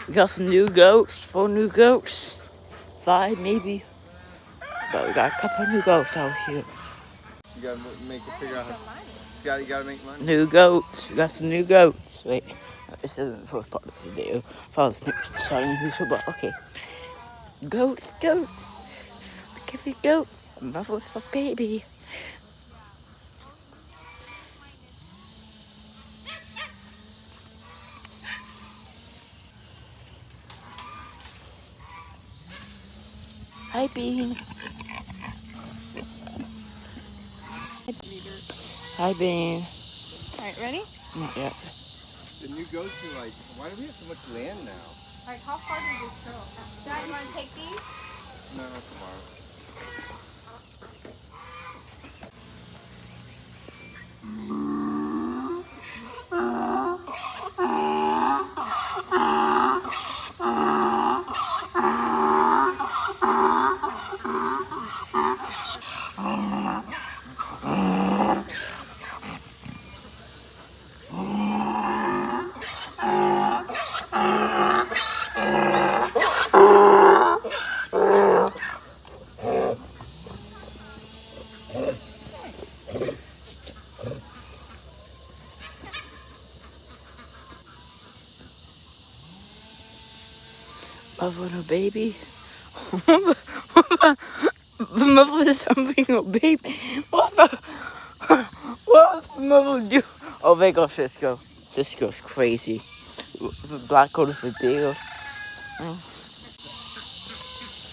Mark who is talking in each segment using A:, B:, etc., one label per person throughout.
A: We got some new goats, 4 new goats, 5 maybe. But we got a couple of new goats out here.
B: You gotta figure out how. You gotta make money.
A: New goats. We got some new goats. Wait, this isn't the first part of the video. I thought it was starting a new show, but okay. Goats. Look at these goats. I'm love with a baby. Hi, Bean. Hi, Bean.
C: Alright, ready?
A: Not yet.
B: The new goats are like, why do we have so much land now?
C: Alright, how far does this go? Dad, you want to take these?
B: No, tomorrow.
A: Mother and a baby. Mother is something a baby. What does mother do? Oh, there goes Cisco. Cisco's crazy. The black goat is the bigger. Oh.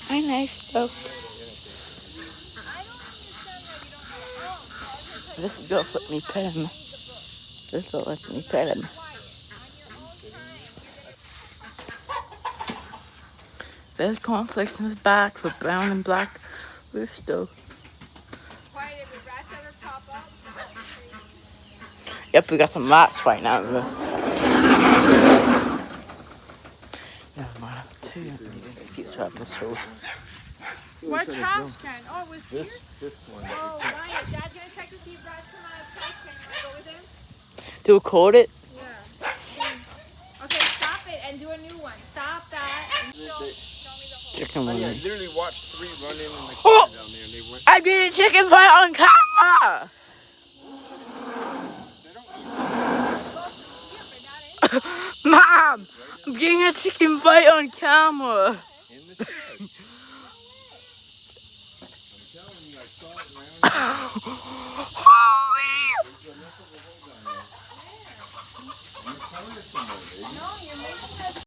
A: Hi, nice goat. This girl let me pet him. This girl lets me pet him. There's cornflakes in his back with brown and black rooster. Yep, we got some rats right now. Never mind, two future episode.
C: What trash can? Oh, it was here?
B: This one.
C: Oh, Ryan, Dad's gonna check to see if rats come out of the trash can. You wanna go with him?
A: To record it?
C: Yeah. Okay, stop it and do a new one. Stop that and show me the whole.
A: Chicken one.
B: I literally watched 3 run in the
A: Oh!
B: down there, and they went.
A: I did a chicken fight on camera! Mom! I'm getting a chicken fight on camera!
B: In the shed. I'm telling you, I saw it round.
A: Holy!
B: There's enough of a hole down there. I'm telling you somewhere, baby.
C: No, you're making that.